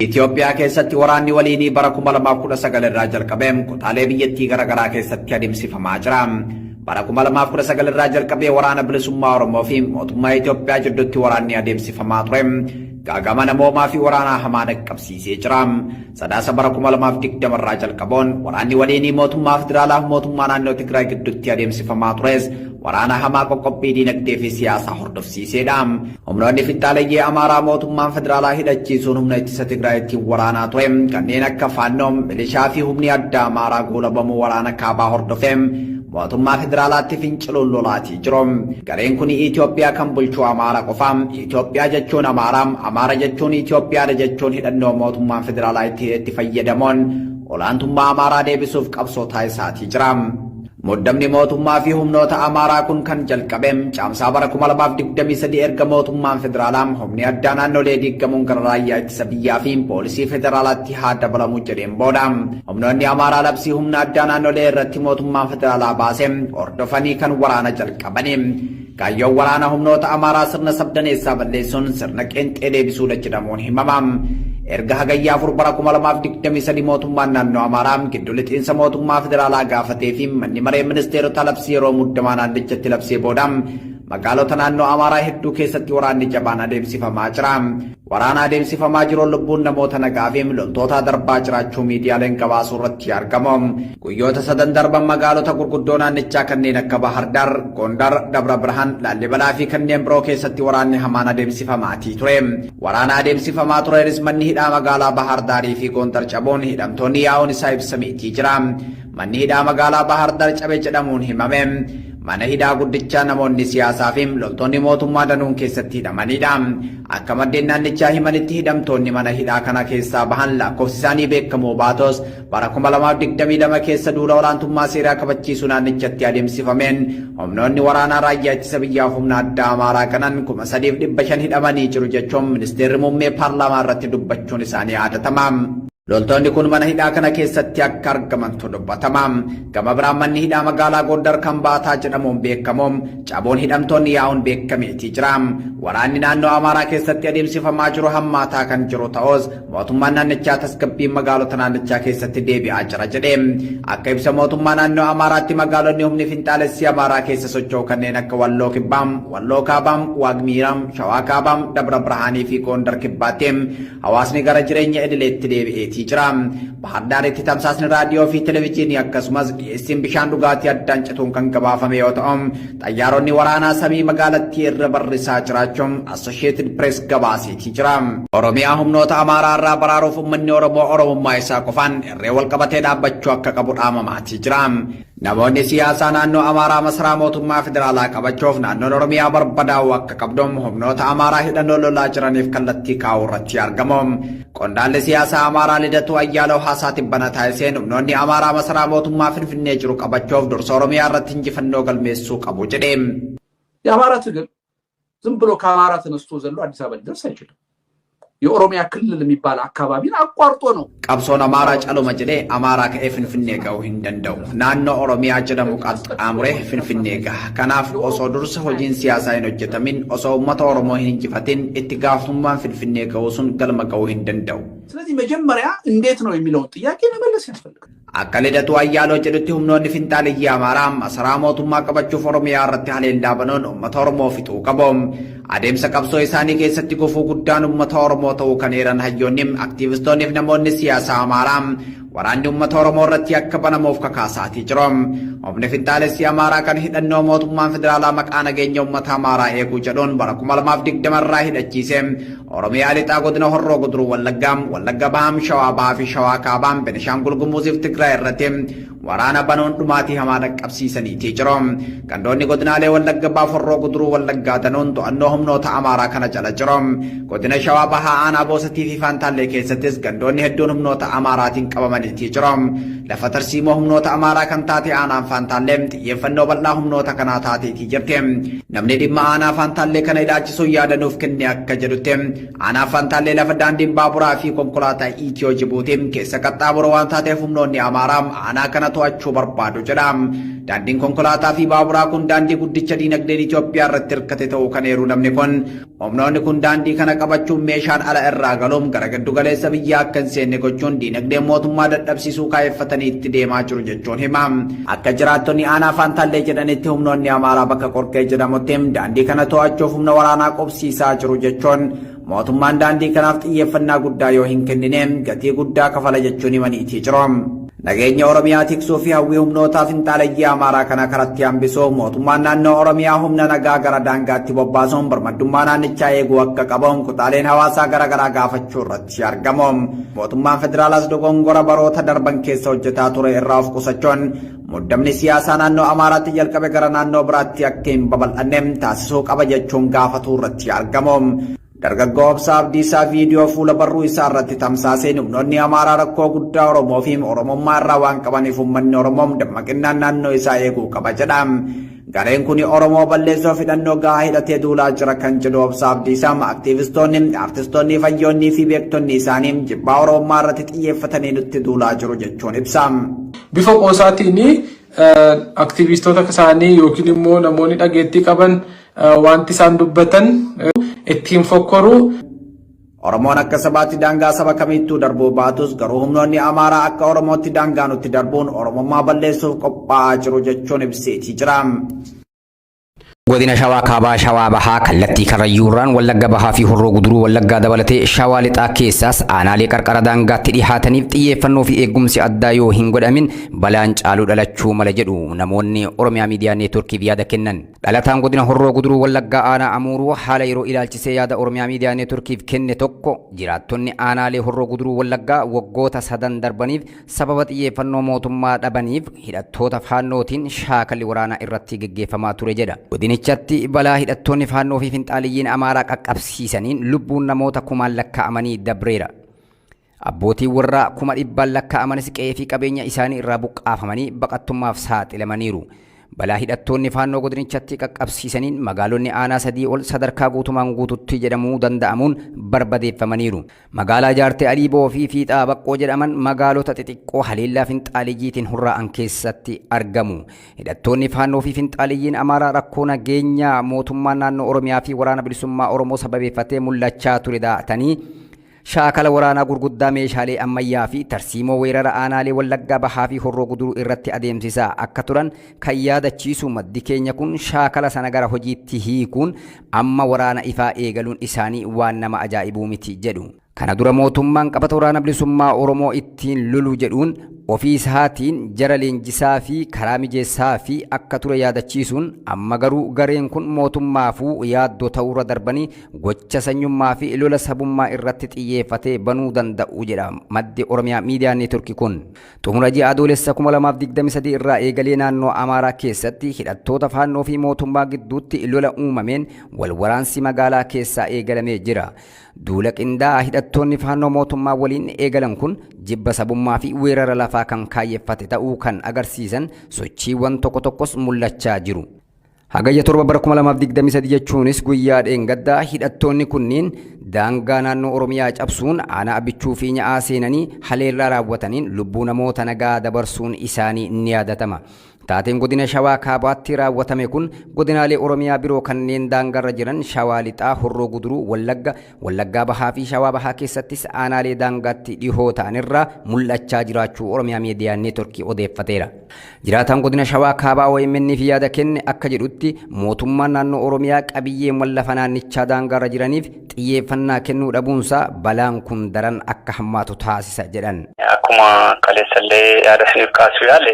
Itoophiyaa keessatti waraanni waliinii bara 2019 irraa jalqabee kutaalee biyyattii garaagaraa keessatti adeemsifamaa jira. Bara 2019 irraa jalqabee waraana bilisummaa Oromoo fi mootummaa Itoophiyaa jidduutti waraanni adeemsifamaa ture. Gaagama namoomaa fi waraana hamaa dhaqqabsiisee jira. Sadaasa bara 2020 irraa jalqaboon waraanni waliinii mootummaa federaalaa fi mootummaa naannoo Tigraay gidduutti adeemsifamaa tures waraana hamaa qoqqobbii diinagdee fi siyaasaa hordofsiiseedha. Humnoonni finxaaleeyyii Amaaraa mootummaan federaalaa hidhachiisuun humna ittisa Tigraayitti waraanaa ture. Kanneen akka Faannoo, milishaa fi humni addaa Amaaraa goolabamuu waraana kaabaa hordofee mootummaa federaalaatti finciluun lolaatii jiru. Gareen kun Itoophiyaa kan bulchu Amaara qofa. Itoophiyaa jechuun Amaaraa, Amaara jechuun Itoophiyaadha jechuun hidhannoo mootummaan federaalaa itti fayyadamuun olaantummaa Amaaraa deebisuuf qabsoo taasisaatii jira. Muddamni mootummaa fi humnoota Amaaraa kun kan jalqabe caamsaa bara 2023 erga mootummaan federaalaa humni addaa naannolee diigamuun gara raayyaa ittisa biyyaa fi poolisii federaalaatti haa dabalamu jedheen booda humnoonni Amaaraa labsii humna addaa naannolee irratti mootummaan federaalaa baase hordofanii kan waraana jalqabani. Kaayyoon waraana humnoota Amaaraa sirna sabdaneessaa balleessuun sirna qeenxee deebisuudha jedhamuun himama. Erga hagayyaa 4 bara 2023 mootummaan naannoo Amaaraa gidduu lixiinsa mootummaa federaalaa gaafatee fi manni maree ministeerota labsii yeroo muddamaa naannichatti labsee booda magaalota naannoo Amaaraa hedduu keessatti waraanni jabaan adeemsifamaa jira. Waraana adeemsifamaa jiruun lubbuun namoota nagaa fi loltoota darbaa jiraachuu miidiyaaleen gabaasuu irratti argamu. Guyyoota 3 darban magaalota gurguddoo naannichaa kanneen akka Bahar Dar, Gondar, Dabra Birhaan, Laallibalaa fi kanneen biroo keessatti waraanni hamaan adeemsifamaatii ture. Waraana adeemsifamaa tureeris manni hidhaa magaalaa Bahar Daarii fi Gondar cabuun hidhamtoonni yaa'uun isaa ibsameetii jira. Manni hidhaa magaalaa Bahar Dar cabe jedhamuun himame. Mana hidhaa guddichaa namoonni siyaasaa fi loltoonni mootummaa danuun keessatti hidhamanidha. Akka maddeen naannichaa himanitti hidhamtoonni mana hidhaa kana keessaa bahan lakkoofsi isaanii beekamoo baatos bara 2022 keessa duula olaantummaa seeraa kabachiisuu naannichatti adeemsifameen humnoonni waraanaa raayyaa ittisa biyyaa humna addaa Amaaraa kanan 3,500 hidhamanii jiru jechuun ministeerri muummee paarlaamaa irratti dubbachuun isaanii yaadatama. Loltoonni kun mana hidhaa kana keessatti akka argamantu dubbatama. Gama biraan manni hidhaa magaalaa Gondar kan Baataa jedhamuun beekamu caboon hidhamtoonni yaa'uun beekameetii jira. Waraanni naannoo Amaaraa keessatti adeemsifamaa jiru hammaataa kan jiru ta'us mootummaan naannichaa tasgabbiin magaalota naannichaa keessatti deebi'aa jira jedhe. Akka ibsa mootummaa naannoo Amaaraatti magaalonni humni finxaalessi Amaaraa keessa socho'u kanneen akka Walloo Kibbaam, Walloo Kaabaam, Waagmiiraam, Shawaa Kaabaam, Dabra Birhaanii fi Gondar Kibbaatti hawaasni gara jireenya idileetti deebi'eetii jira. Bahar Daaritti tamsaasni raadiyoo fi televezyiinii akkasumas dhiyeessiin bishaan dhugaatii addaan cituun kan gabaafame yoo ta'u xayyaaronni waraanaa samii magaalattii irra barrisaa jiraachuun Associated Press gabaaseetii jira. Oromiyaa humnoota Amaaraa irraa baraaruuf uummanni Oromoo Oromummaa isaa qofaan irree wal qabatee dhaabbachuu akka qabu dhaamamaatii jira. Namoonni siyaasaa naannoo Amaaraa masaraa mootummaa federaalaa qabachuuf naannoon Oromiyaa barbadaa'uu akka qabdu humnoota Amaaraa hidhannoo lolaa jiraniif kallattii kaa'uu irratti argamu. Qondaalli siyaasaa Amaaraa Lidatuu Ayyaalaw haasaa tibbana taasiseen humnoonni Amaaraa masaraa mootummaa Finfinnee jiru qabachuuf dursa Oromiyaa irratti injifannoo galmeessuu qabu jedhe. የአማራ ትግል ዝም ብሎ ከአማራ ተነስቶ ዘሎ አዲስ አበባ ሊደርስ አይችልም። የኦሮሚያ ክልል የሚባል አካባቢን አቋርጦ ነው qabsoon Amaaraa caluma jedhee Amaaraa ka'ee Finfinnee ga'uu hin danda'u. Naannoo Oromiyaa jedhamu qaxxaamuree Finfinnee gaha. Kanaaf osoo dursa hojiin siyaasaa hin hojjetamin osoo uummata Oromoo hin injifatin itti gaafatamummaan Finfinnee ga'uu sun galma ga'uu hin danda'u. ስለዚህ መጀመሪያ እንዴት ነው የሚለውን ጥያቄ መመለስ ያስፈልጋል። Akka Lidatuu Ayyaaloo jedhutti humnoonni finxaaleeyyii Amaaraa masaraa mootummaa qabachuuf Oromiyaa irratti haleellaa banuun uummata Oromoo fixuu qabu. Adeemsa qabsoo isaanii keessatti gufuu guddaan uummata Oromoo ta'uu kan eeran hayyoonni aktiivistoonni fi namoonni siyaasaa Amaaraa waraanni uummata Oromoo irratti akka banamuuf kakaasatii jiru. Humni finxaalessi Amaaraa kan hidhannoo mootummaan federaalaa maqaa nageenya uummata Amaaraa eeguu jedhuun bara 2020 irraa hidhachiise Oromiyaa lixaa godina Horroo Guduruu Wallaggaa, Wallagga Bahaa, Shawaa Bahaa fi Shawaa Kaabaa, Benishaangul Gumuzii fi Tigraay irratti waraana banuun dhumaatii hamaa dhaqqabsiisaniitii jiru. Gandoonni godinaalee Wallagga Bahaa, Horroo Guduruu Wallaggaa danuun to'annoo humnoota Amaaraa kana jala jiru. Godina Shawaa Bahaa aanaa Boosatii fi Faantaallee keessattis gandoonni hedduun humnoota Amaaraatiin qabamanii jedhanitti jiru. Lafa tarsiimoo humnoota Amaaraa kan taate aanaan Faantaallee xiyyeeffannoo bal'aa humnoota kanaa taateetii jirti. Namni dhimma aanaa Faantaallee kana ilaalchisuun yaada nuuf kenne akka jedhutti aanaa Faantaallee lafa daandiin baaburaa fi konkolaataa Itiyoo Jibuutii keessa qaxxaamuru waan taateef humnoonni Amaaraa aanaa kana to'achuu barbaadu jedha. Daandiin konkolaataa fi baaburaa kun daandii guddicha diinagdeen Itoophiyaa irratti hirkate ta'uu kan eeru namni kun humnoonni kun daandii kana qabachuun meeshaan ala irraa galuun gara giddu galeessa biyyaa akka hin seenne gochuun diinagdeen mootummaa dadhabsiisuu kaayeffatanii itti deemaa jiru jechuun hima. Akka jiraattonni aanaa Faantaallee jedhanitti humnoonni Amaaraa bakka Qorqee jedhamutti daandii kana to'achuuf humna waraanaa qubsiisaa jiru jechuun mootummaan daandii kanaaf xiyyeeffannaa guddaa yoo hin kennine gatii guddaa kafala jechuun himaniitii jiru. Nageenya Oromiyaa tiksuu fi hawwii humnootaa finxaaleyyii Amaaraa kana karatti hambisuu mootummaan naannoo Oromiyaa humna nagaa gara daangaatti bobbaasuun birmadummaa naannichaa eeguu akka qabuun kutaaleen hawaasaa garaagaraa gaafachuu irratti argamu. Mootummaan federaalaas dogongora baroota darban keessa hojjetaa ture irraa of qusachuun muddamni siyaasaa naannoo Amaaraatti jalqabe gara naannoo biraatti akka hin babal'anne taasisuu qaba jechuun gaafatuu irratti argamu. Dargaggoo Obsaa Abdiisaa viidiyoo fuula barruu isaa irratti tamsaaseen humnoonni Amaaraa rakkoo guddaa Oromoo fi Oromummaa irraa waan qabaniif uummanni Oromoo dammaqinaan naannoo isaa eeguu qaba jedha. Gareen kun Oromoo balleessuuf hidhannoo gahaa hidhatee duulaa jira kan jedhu Obsaa Abdiisaa aktiivistoonni, artistoonni, fayyoonnii fi beektonni isaanii jibbaa Oromummaa irratti xiyyeeffatanii nutti duulaa jiru jechuun ibsa. Bifa qoosaatiin aktiivistoota isaanii yookiin immoo namoonni dhageettii qaban wanti isaan dubbatan ittiin fokkoru. Oromoon akka sabaatti daangaa saba kamittuu darbuu baatus garuu humnoonni Amaaraa akka Oromootti daangaa nutti darbuun Oromummaa balleessuuf qophaa'aa jiru jechuun ibseetii jira. godina shawaa kaabaa shawaa bahaa kallattii karrayyuurraan wallagga bahaa fi horroo guduruu wallaggaa dabalatee shawaa lixaa keessaas aanaalee qarqara daangaatti dhihaataniif xiyyeeffannoo fi eegumsi addaa yoo hin godhamin balaan caaluu dhalachuu mala jedhu namoonni Oromiyaa Miidiyaa Neetworkiif yaada kennan. Dhalataan godina horroo guduruu wallaggaa aanaa Amuuruu haala yeroo ilaalchisee yaada Oromiyaa Miidiyaa Neetworkiif kenne tokko jiraattonni aanaalee horroo guduruu wallaggaa waggoota sadan darbaniif sababa xiyyeeffannoo mootummaa dhabaniif hidhattoota faannootiin shaakalli waraanaa irratti geggeeffamaa ture jedha. Chatti balaa hidhattoonni faannoo fi finxaaliyyiin Amaaraa qaqqabsiisaniin lubbuun namoota kumaan lakkaa'amanii dabreera. Abbootiin warraa 100,000 lakkaa'amanis qe'ee fi qabeenya isaanii irraa buqqaafamanii baqattummaaf saaxilamaniiru. Balaa hidhattoonni faannoo godinichatti qaqqabsiisaniin magaalonni aanaa 3 ol sadarkaa guutumaan guututti jedhamuu danda'amuun barbadeeffamaniiru. Magaalaa Jaartee Aliiboo fi Fiixaa Baqqoo jedhaman magaalota xixiqqoo haleellaa finxaaliyyiitiin hurraa'an keessatti argamu. Hidhattoonni faannoo fi finxaaliyyiin Amaaraa rakkoo nageenyaa mootummaa naannoo Oromiyaa fi waraana bilisummaa Oromoo sababeeffatee mul'achaa ture daatanii shaakala waraanaa gurguddaa meeshaalee ammayyaa fi tarsiimoo weerara aanaalee wallaggaa bahaa fi horroo guduruu irratti adeemsisaa akka turan kan yaadachiisu maddi keenya kun shaakala sana gara hojiitti hiikuun amma waraana ifaa eegaluun isaanii waan nama ajaa'ibuu miti jedhu. Kana dura mootummaan qabata waraana bilisummaa Oromoo ittiin lolu jedhuun ofii isaatiin jara leenjisaa fi karaa mijeessaa fi akka ture yaadachiisuun amma garuu gareen kun mootummaafuu yaaddoo ta'uurra darbanii gocha sanyummaa fi lola sabummaa irratti xiyyeeffatee banuu danda'u jedha maddi Oromiyaa Miidiyaa Neetworkii kun. Xumura ji'a adoolessa 2023 irraa eegalee naannoo Amaaraa keessatti hidhattoota faannoo fi mootummaa gidduutti lola uumameen wal waraansi magaalaa keessaa eegalamee jira. Duula qindaa'aa hidhattoonni faannoo mootummaa waliin eegalan kun jibba sabummaa fi weerara lafaa kan kaayyeffate ta'uu kan agarsiisan sochiiwwan tokko tokkos mul'achaa jiru. Hagayya 7 bara 2023 jechuunis guyyaa dheengaddaa hidhattoonni kunniin daangaa naannoo Oromiyaa cabsuun aanaa Abichuu fi Nya'aa seenanii haleellaa raawwataniin lubbuu namoota nagaa dabarsuun isaanii ni yaadatama. Taateen godina shawaa kaabaatti raawwatame kun godinaalee Oromiyaa biroo kanneen daangarra jiran shawaa lixaa, horroo guduruu, wallaggaa bahaa fi shawaa bahaa keessattis aanaalee daangaatti dhihoo ta'anirraa mul'achaa jiraachuu Oromiyaa Miidiyaa Neetworkii odeeffateera. Jiraataan godina shawaa kaabaa OMN fi yaada kenne akka jedhutti mootummaan naannoo Oromiyaa qabiyyeewwan lafa naannichaa daangarra jiraniif xiyyeeffannaa kennuu dhabuunsaa balaan kun daran akka hammaatu taasisa jedhan. Akkuma kaleessallee yaada isiniif kaasuu yaale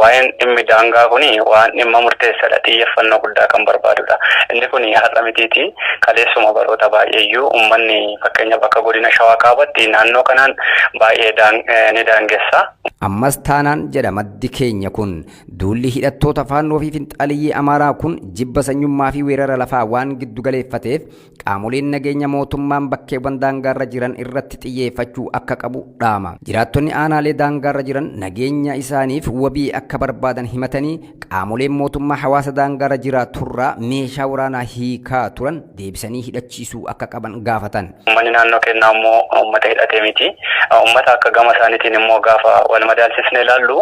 waa'een dhimmi daangaa kuni waan dhimma murteessaadha. Xiyyeeffannoo guddaa kan barbaadudha. Inni kuni har'a mitiiti kaleessuma baroota baay'eeyyuu uummanni fakkeenya bakka godina Shawaa Kaabaatti naannoo kanaan baay'ee ni daangessa. Ammas taanaan jedha maddi keenya kun duulli hidhattoota faannoo fi finxaaliyyii Amaaraa kun jibba sanyummaa fi weerara lafaa waan giddu galeeffateef qaamoleen nageenya mootummaan bakkeewwan daangaarra jiran irratti xiyyeeffachuu akka qabu dhaama. Jiraattonni aanaalee daangaarra jiran nageenya isaaniif wabii akka barbaadan himatanii qaamoleen mootummaa hawaasa daangaarra jiraaturraa meeshaa waraanaa hiikaa turan deebisanii hidhachiisuu akka qaban gaafatan. Uummanni naannoo keenyaa immoo uummata hidhatee miti. Uummata akka gama isaaniitiin immoo gaafa wal madaalchisnee ilaallu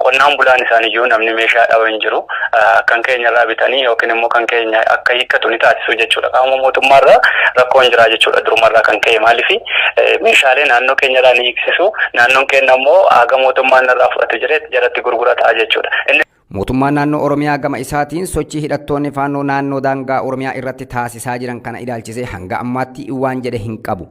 qonnaan bulaan isaaniiyyuu namni meeshaa dhabu hin jiru. Kan keenya irraa bitanii yookiin immoo kan keenya akka hiikkatu ni taasisu jechuudha. Qaama mootummaarra rakkoon jira jechuudha durumarraa kan ka'e maaliif meeshaalee naannoo keenya irraa ni hiiksisu naannoon keenya immoo haga mootummaan irraa fudhatu jireetti gurgurataa jechuudha. Mootummaan naannoo Oromiyaa gama isaatiin sochii hidhattoonni faannoo naannoo daangaa Oromiyaa irratti taasisaa jiran kana ilaalchisee hanga ammaatti waan jedhe hin qabu.